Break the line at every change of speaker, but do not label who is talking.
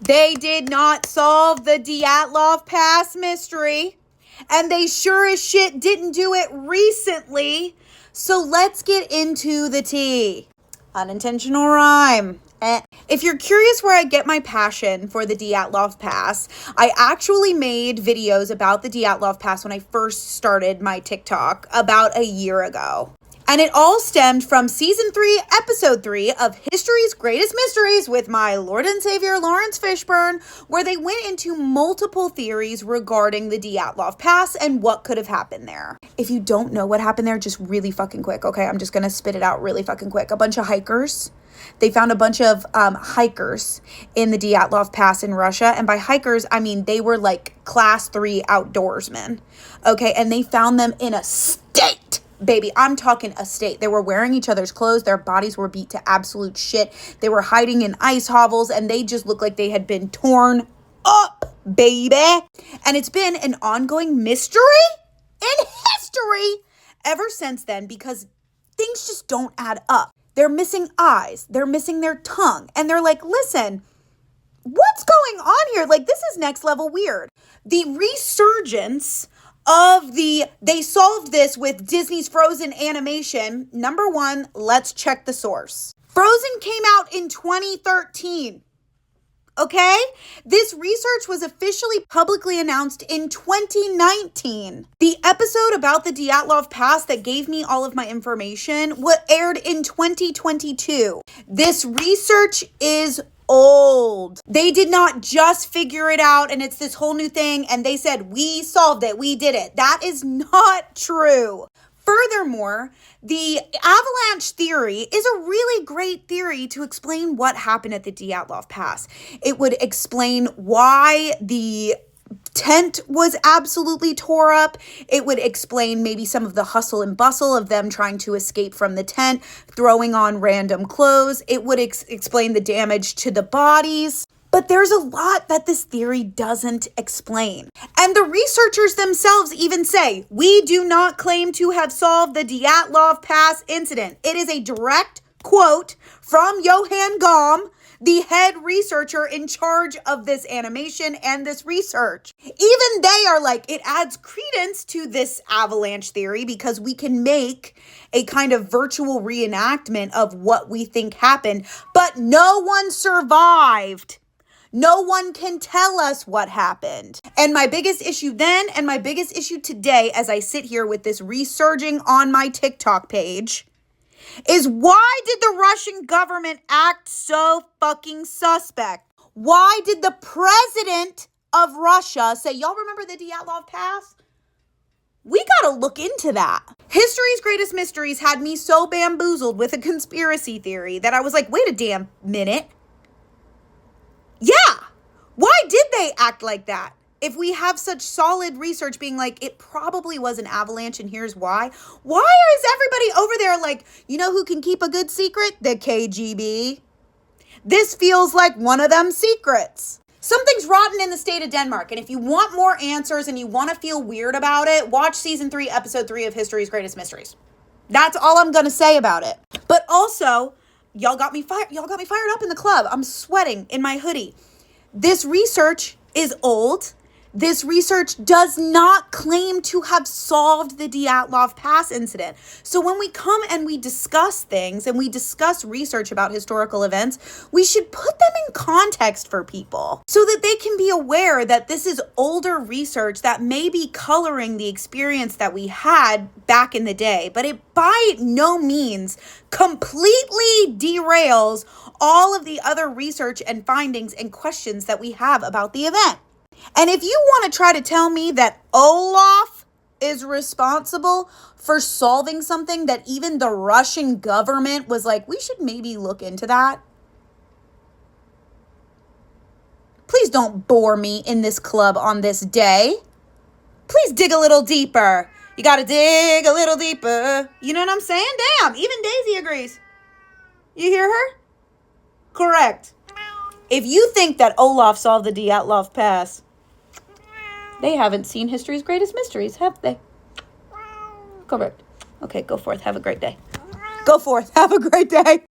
They did not solve the DYATLOV Pass mystery, and they sure as shit didn't do it recently. So let's get into the tea. Unintentional rhyme. If you're curious where I get my passion for the DYATLOV Pass, I actually made videos about the DYATLOV Pass when I first started my TikTok about a year ago. And it all stemmed from season 3, episode 3 of History's Greatest Mysteries with my Lord and Savior Lawrence Fishburne, where they went into multiple theories regarding the DYATLOV Pass and what could have happened there. If you don't know what happened there, just really fucking quick, okay? I'm just gonna spit it out really fucking quick. A bunch of hikers. They found a bunch of hikers in the DYATLOV Pass in Russia. And by hikers, I mean they were like class 3 outdoorsmen, okay? And they found them in a state. Baby, I'm talking a state. They were wearing each other's clothes. Their bodies were beat to absolute shit. They were hiding in ice hovels, and they just looked like they had been torn up, baby. And it's been an ongoing mystery in history ever since then, because things just don't add up. They're missing eyes. They're missing their tongue. And they're like, listen, what's going on here? Like, this is next level weird. The resurgence of they solved this with Disney's Frozen animation. Number one, let's check the source. Frozen came out in 2013. Okay? This research was officially publicly announced in 2019. The episode about the DYATLOV Pass that gave me all of my information aired in 2022. This research is old. They did not just figure it out and it's this whole new thing and they said, we solved it, we did it. That is not true. Furthermore, the avalanche theory is a really great theory to explain what happened at the DYATLOV Pass. It would explain why the tent was absolutely tore up. It would explain maybe some of the hustle and bustle of them trying to escape from the tent, throwing on random clothes. It would explain the damage to the bodies. But there's a lot that this theory doesn't explain. And the researchers themselves even say, we do not claim to have solved the DYATLOV Pass incident. It is a direct quote from Johann Gaume, the head researcher in charge of this animation and this research. Even they are like, it adds credence to this avalanche theory because we can make a kind of virtual reenactment of what we think happened, but no one survived. No one can tell us what happened. And my biggest issue then and my biggest issue today as I sit here with this resurging on my TikTok page is, why did the Russian government act so fucking suspect? Why did the president of Russia say, y'all remember the DYATLOV Pass? We gotta look into that. History's Greatest Mysteries had me so bamboozled with a conspiracy theory that I was like, wait a damn minute. Yeah, why did they act like that? If we have such solid research being like, it probably was an avalanche and here's why. Why is everybody over there like, you know who can keep a good secret? The KGB. This feels like one of them secrets. Something's rotten in the state of Denmark. And if you want more answers and you want to feel weird about it, watch season 3, episode 3 of History's Greatest Mysteries. That's all I'm going to say about it. But also, y'all got me fired up in the club. I'm sweating in my hoodie. This research is old. This research does not claim to have solved the DYATLOV Pass incident. So when we come and we discuss things and we discuss research about historical events, we should put them in context for people so that they can be aware that this is older research that may be coloring the experience that we had back in the day, but it by no means completely derails all of the other research and findings and questions that we have about the event. And if you want to try to tell me that Olaf is responsible for solving something that even the Russian government was like, we should maybe look into that, please don't bore me in this club on this day. Please dig a little deeper. You got to dig a little deeper. You know what I'm saying? Damn, even Daisy agrees. You hear her? Correct. If you think that Olaf solved the DYATLOV Pass, they haven't seen History's Greatest Mysteries, have they? Correct. Okay, go forth. Have a great day. Go forth. Have a great day.